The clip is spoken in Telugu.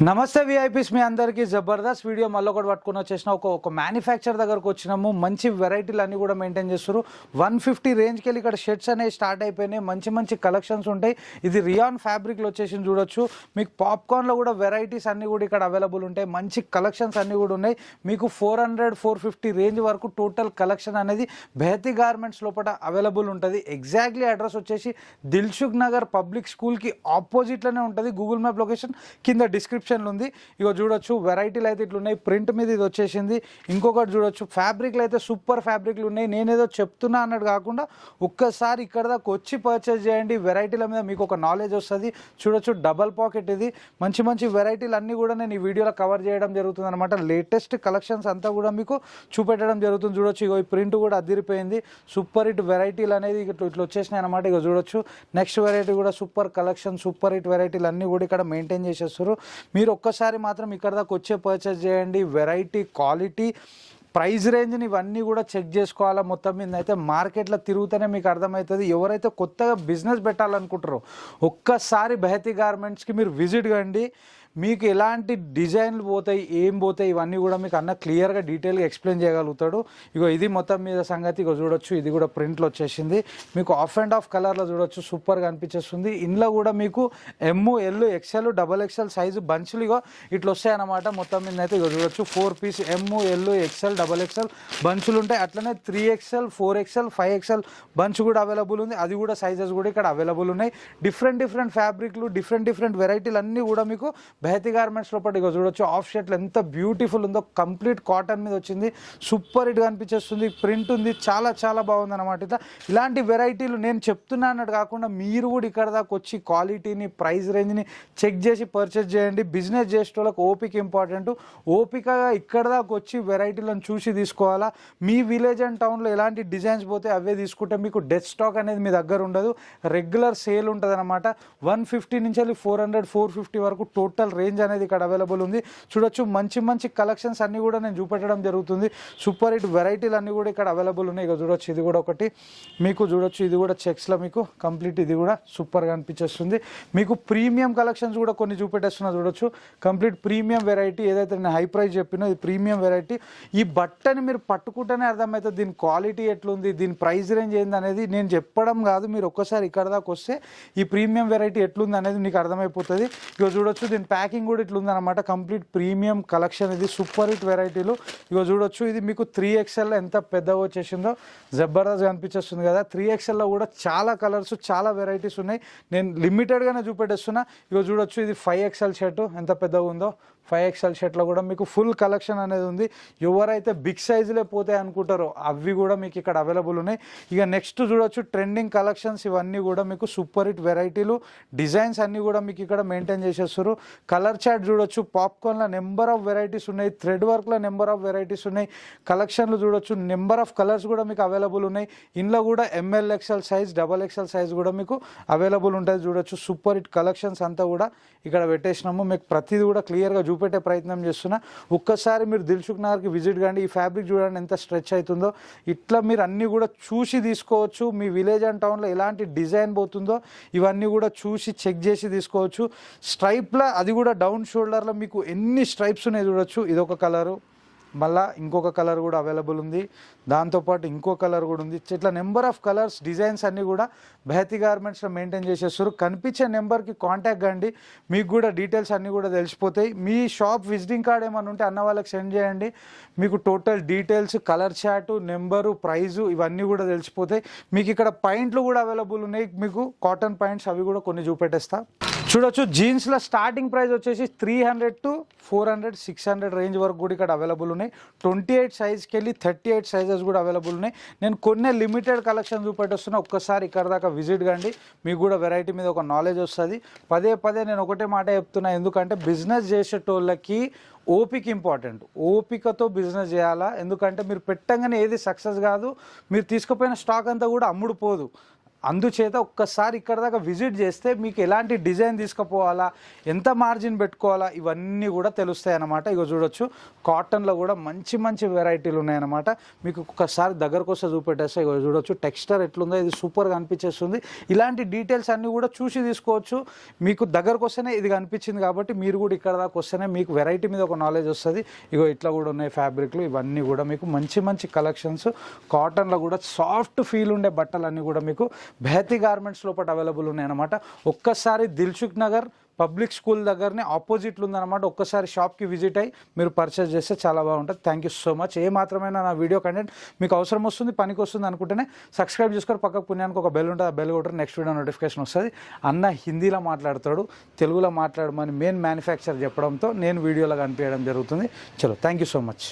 నమస్తే విఐపీస్ మీ అందరికీ జబర్దస్త్ వీడియో మళ్ళీ ఒకటి పట్టుకుని వచ్చేసిన ఒక మ్యానుఫ్యాక్చర్ దగ్గరకు వచ్చినాము. మంచి వెరైటీలు అన్నీ కూడా మెయింటైన్ చేస్తారు. 150 రేంజ్కి వెళ్ళి ఇక్కడ షర్ట్స్ అనేవి స్టార్ట్ అయిపోయినాయి. మంచి మంచి కలెక్షన్స్ ఉంటాయి. ఇది రియాన్ ఫ్యాబ్రిక్లో వచ్చేసి చూడొచ్చు. మీకు పాప్కార్న్లో కూడా వెరైటీస్ అన్నీ కూడా ఇక్కడ అవైలబుల్ ఉంటాయి. మంచి కలెక్షన్స్ అన్నీ కూడా ఉన్నాయి. మీకు 400-450 రేంజ్ వరకు టోటల్ కలెక్షన్ అనేది బెహతి గార్మెంట్స్ లోపల అవైలబుల్ ఉంటుంది. ఎగ్జాక్ట్లీ అడ్రస్ వచ్చేసి దిల్సుఖ్ నగర్ పబ్లిక్ స్కూల్కి ఆపోజిట్లోనే ఉంటుంది. గూగుల్ మ్యాప్ లొకేషన్ కింద డిస్క్రిప్షన్ ఉంది. ఇగో చూడొచ్చు వెరైటీలు అయితే ఇట్లా ఉన్నాయి. ప్రింట్ మీద ఇది వచ్చేసింది. ఇంకొకటి చూడొచ్చు ఫ్యాబ్రిక్లు అయితే సూపర్ ఫ్యాబ్రిక్లు ఉన్నాయి. నేనేదో చెప్తున్నా అన్నట్టు కాకుండా ఒక్కసారి ఇక్కడ దాకా వచ్చి పర్చేస్ చేయండి. వెరైటీల మీద మీకు ఒక నాలెడ్జ్ వస్తుంది. చూడొచ్చు డబల్ పాకెట్ ఇది. మంచి మంచి వెరైటీలు అన్నీ కూడా నేను ఈ వీడియోలో కవర్ చేయడం జరుగుతుంది అనమాట. లేటెస్ట్ కలెక్షన్స్ అంతా కూడా మీకు చూపెట్టడం జరుగుతుంది. చూడొచ్చు ఇగో ఈ ప్రింట్ కూడా అదిరిపోయింది. సూపర్ హిట్ వెరైటీలు అనేది ఇట్లా వచ్చేసినాయి అనమాట. ఇక చూడొచ్చు నెక్స్ట్ వెరైటీ కూడా సూపర్ కలెక్షన్ సూపర్ హిట్ వెరైటీలు అన్నీ కూడా ఇక్కడ మెయింటైన్ చేసేస్తారు. మీరు ఒక్కసారి మాత్రం ఇక్కడ దాకా వచ్చే పర్చేస్ చేయండి. వెరైటీ క్వాలిటీ ప్రైస్ రేంజ్ని ఇవన్నీ కూడా చెక్ చేసుకోవాలా. మొత్తం మీద అయితే మార్కెట్లో తిరుగుతూనే మీకు అర్థమవుతుంది. ఎవరైతే కొత్తగా బిజినెస్ పెట్టాలనుకుంటారో ఒక్కసారి బెహతి గార్మెంట్స్కి మీరు విజిట్ కండి. మీకు ఎలాంటి డిజైన్లు పోతాయి ఏం పోతాయి ఇవన్నీ కూడా మీకు అన్న క్లియర్గా డీటెయిల్గా ఎక్స్ప్లెయిన్ చేయగలుగుతాడు. ఇగో ఇది మొత్తం మీద సంగతి. ఇగో చూడొచ్చు ఇది కూడా ప్రింట్లో వచ్చేసింది. మీకు ఆఫ్ అండ్ ఆఫ్ కలర్లో చూడొచ్చు సూపర్గా అనిపించేస్తుంది. ఇందులో కూడా మీకు M L XL XXL size బంచులు ఇగో ఇట్లా వస్తాయి అన్నమాట. మొత్తం మీద అయితే ఇగో చూడొచ్చు 4 piece M L XXL XXL బంచులు ఉంటాయి. అట్లనే 3XL 4XL 5XL బంచ్ కూడా అవైలబుల్ ఉంది. అది కూడా సైజెస్ కూడా ఇక్కడ అవైలబుల్ ఉన్నాయి. డిఫరెంట్ ఫ్యాబ్రిక్లు డిఫరెంట్ వెరైటీలు అన్నీ కూడా మీకు బెహతి గార్మెంట్స్ లోపల ఇక చూడొచ్చు. ఆఫ్ షర్ట్లు ఎంత బ్యూటిఫుల్ ఉందో. కంప్లీట్ కాటన్ మీద వచ్చింది. సూపర్ హిట్గా అనిపించేస్తుంది. ప్రింట్ ఉంది. చాలా బాగుంది అనమాట. ఇలాంటి వెరైటీలు నేను చెప్తున్నా అన్నట్టు కాకుండా మీరు కూడా ఇక్కడ దాకా వచ్చి క్వాలిటీని ప్రైస్ రేంజ్ని చెక్ చేసి పర్చేస్ చేయండి. బిజినెస్ చేసేటోళ్ళకి ఓపిక ఇంపార్టెంట్. ఓపికగా ఇక్కడ దాకా వచ్చి వెరైటీలను చూసి తీసుకోవాలా. మీ విలేజ్ అండ్ టౌన్లో ఎలాంటి డిజైన్స్ పోతే అవే తీసుకుంటే మీకు డెడ్ స్టాక్ అనేది మీ దగ్గర ఉండదు. రెగ్యులర్ సేల్ ఉంటుంది అనమాట. 150 నుంచి వెళ్ళి 400-450 వరకు టోటల్ రేంజ్ అనేది ఇక్కడ అవైలబుల్ ఉంది. చూడొచ్చు మంచి కలెక్షన్స్ అన్నీ కూడా నేను చూపెట్టడం జరుగుతుంది. సూపర్ హిట్ వెరైటీలు అన్నీ కూడా ఇక్కడ అవైలబుల్ ఉన్నాయి. ఇక చూడొచ్చు ఇది కూడా ఒకటి మీకు చూడొచ్చు. ఇది కూడా చెక్స్లో మీకు కంప్లీట్ ఇది కూడా సూపర్గా అనిపించేస్తుంది. మీకు ప్రీమియం కలెక్షన్స్ కూడా కొన్ని చూపెట్టేస్తున్నా. చూడొచ్చు కంప్లీట్ ప్రీమియం వెరైటీ. ఏదైతే నేను హై ప్రైస్ చెప్పినో ఇది ప్రీమియం వెరైటీ. ఈ బట్టని మీరు పట్టుకుంటేనే అర్థమవుతుంది దీని క్వాలిటీ ఎట్లుంది, దీని ప్రైస్ రేంజ్ ఏంది అనేది. నేను చెప్పడం కాదు, మీరు ఒక్కసారి ఇక్కడ దాకా వస్తే ఈ ప్రీమియం వెరైటీ ఎట్లుంది అనేది మీకు అర్థమైపోతుంది. ఇక చూడొచ్చు దీని ప్యాకింగ్ కూడా ఇట్లా ఉందన్నమాట. కంప్లీట్ ప్రీమియం కలెక్షన్ ఇది. సూపర్ హిట్ వెరైటీలు. ఇగో చూడొచ్చు ఇది మీకు 3XL ఎంత పెద్దగా వచ్చేసిందో జబర్దస్త్గా అనిపించేస్తుంది కదా. 3XLలో కూడా చాలా కలర్స్ చాలా వెరైటీస్ ఉన్నాయి. నేను లిమిటెడ్గానే చూపెట్టేస్తున్నా. ఇగో చూడొచ్చు ఇది 5XL షర్ట్ ఎంత పెద్దగా ఉందో. 5XL షర్ట్లో కూడా మీకు ఫుల్ కలెక్షన్ అనేది ఉంది. ఎవరైతే బిగ్ సైజులే పోతాయి అనుకుంటారో అవి కూడా మీకు ఇక్కడ అవైలబుల్ ఉన్నాయి. ఇక నెక్స్ట్ చూడొచ్చు ట్రెండింగ్ కలెక్షన్స్ ఇవన్నీ కూడా మీకు సూపర్ హిట్ వెరైటీలు. డిజైన్స్ అన్నీ కూడా మీకు ఇక్కడ మెయింటైన్ చేసేస్తారు. కలర్ చార్ట్ చూడొచ్చు. పాప్కార్న్లో నెంబర్ ఆఫ్ వెరైటీస్ ఉన్నాయి. థ్రెడ్ వర్క్లో నెంబర్ ఆఫ్ వెరైటీస్ ఉన్నాయి. కలెక్షన్లు చూడొచ్చు. నెంబర్ ఆఫ్ కలర్స్ కూడా మీకు అవైలబుల్ ఉన్నాయి. ఇందులో కూడా ML XL size XXL size కూడా మీకు అవైలబుల్ ఉంటుంది. చూడొచ్చు సూపర్ హిట్ కలెక్షన్స్ అంతా కూడా ఇక్కడ పెట్టేసినాము. మీకు ప్రతిదీ కూడా క్లియర్గా చూపెట్టే ప్రయత్నం చేస్తున్నా. ఒక్కసారి మీరు దిల్సుఖ్ నగర్కి విజిట్ కండి. ఈ ఫ్యాబ్రిక్ చూడండి ఎంత స్ట్రెచ్ అవుతుందో. ఇట్లా మీరు అన్నీ కూడా చూసి తీసుకోవచ్చు. మీ విలేజ్ అండ్ టౌన్లో ఎలాంటి డిజైన్ పోతుందో ఇవన్నీ కూడా చూసి చెక్ చేసి తీసుకోవచ్చు. స్ట్రైప్లో అది కూడా డౌన్ షోల్డర్లో మీకు ఎన్ని స్ట్రైప్స్ ఉన్నాయి చూడొచ్చు. ఇదొక కలరు, మళ్ళీ ఇంకొక కలర్ కూడా అవైలబుల్ ఉంది. దాంతోపాటు ఇంకో కలర్ కూడా ఉంది. ఇట్లా నెంబర్ ఆఫ్ కలర్స్ డిజైన్స్ అన్నీ కూడా బెహతి గార్మెంట్స్లో మెయింటైన్ చేసేస్తారు. కనిపించే నెంబర్కి కాంటాక్ట్ కండి. మీకు కూడా డీటెయిల్స్ అన్నీ కూడా తెలిసిపోతాయి. మీ షాప్ విజిటింగ్ కార్డ్ ఏమైనా ఉంటే అన్న వాళ్ళకి సెండ్ చేయండి. మీకు total details colour chart number price ఇవన్నీ కూడా తెలిసిపోతాయి. మీకు ఇక్కడ పాయింట్లు కూడా అవైలబుల్ ఉన్నాయి. మీకు కాటన్ పాయింట్స్ అవి కూడా కొన్ని చూపెట్టేస్తా. చూడొచ్చు జీన్స్లో స్టార్టింగ్ ప్రైస్ వచ్చేసి 300-400-600 రేంజ్ వరకు కూడా ఇక్కడ అవైలబుల్ ఉన్నాయి. 28 సైజ్కి వెళ్ళి 38 సైజెస్ కూడా అవైలబుల్ ఉన్నాయి. నేను కొన్ని లిమిటెడ్ కలెక్షన్ చూపెట్టేస్తున్నా. ఒక్కసారి ఇక్కడ దాకా విజిట్ కండి. మీకు కూడా వెరైటీ మీద ఒక నాలెడ్జ్ వస్తుంది. పదే నేను ఒకటే మాట చెప్తున్నా. ఎందుకంటే బిజినెస్ చేసేటోళ్ళకి ఓపిక ఇంపార్టెంట్. ఓపికతో బిజినెస్ చేయాలా. ఎందుకంటే మీరు పెట్టంగానే ఏది సక్సెస్ కాదు. మీరు తీసుకుపోయిన స్టాక్ అంతా కూడా అమ్ముడు పోదు. అందుచేత ఒక్కసారి ఇక్కడ దాకా విజిట్ చేస్తే మీకు ఎలాంటి డిజైన్ తీసుకుపోవాలా, ఎంత మార్జిన్ పెట్టుకోవాలా, ఇవన్నీ కూడా తెలుస్తాయి అన్నమాట. ఇగో చూడొచ్చు, కాటన్లో కూడా మంచి మంచి వెరైటీలు ఉన్నాయన్నమాట. మీకు ఒక్కసారి దగ్గరకు వస్తే చూపెట్టేస్తే ఇగో చూడొచ్చు, టెక్స్చర్ ఎట్లుందో ఇది సూపర్గా అనిపించేస్తుంది. ఇలాంటి డీటెయిల్స్ అన్నీ కూడా చూసి తీసుకోవచ్చు. మీకు దగ్గరకు వస్తేనే ఇది కనిపించింది కాబట్టి మీరు కూడా ఇక్కడ దాకా వస్తేనే మీకు వెరైటీ మీద ఒక నాలెడ్జ్ వస్తుంది. ఇగో ఇట్లా కూడా ఉన్నాయి ఫ్యాబ్రిక్లు, ఇవన్నీ కూడా మీకు మంచి మంచి కలెక్షన్స్. కాటన్లో కూడా సాఫ్ట్ ఫీల్ ఉండే బట్టలు అన్నీ కూడా మీకు బెహతి గార్మెంట్స్ లోపల అవైలబుల్ ఉన్నాయన్నమాట. ఒక్కసారి దిల్సుఖ్ నగర్ పబ్లిక్ స్కూల్ దగ్గరనే ఆపోజిట్లో ఉందన్నమాట. ఒక్కసారి షాప్కి విజిట్ అయ్యి మీరు పర్చేస్ చేస్తే చాలా బాగుంటుంది. Thank you so much. ఏ మాత్రమైనా నా వీడియో కంటెంట్ మీకు అవసరం వస్తుంది, పనికి వస్తుంది అనుకుంటేనే సబ్స్క్రైబ్ చేసుకొని పక్కకు పుణ్యానికి ఒక బెల్ ఉంటుంది, ఆ బెల్ కొట్టరు, నెక్స్ట్ వీడియో నోటిఫికేషన్ వస్తుంది. అన్న హిందీలో మాట్లాడతాడు, తెలుగులో మాట్లాడమని మెయిన్ మ్యానుఫ్యాక్చర్ చెప్పడంతో నేను వీడియోలో కనిపించడం జరుగుతుంది. చలో, థ్యాంక్ యూ సో మచ్.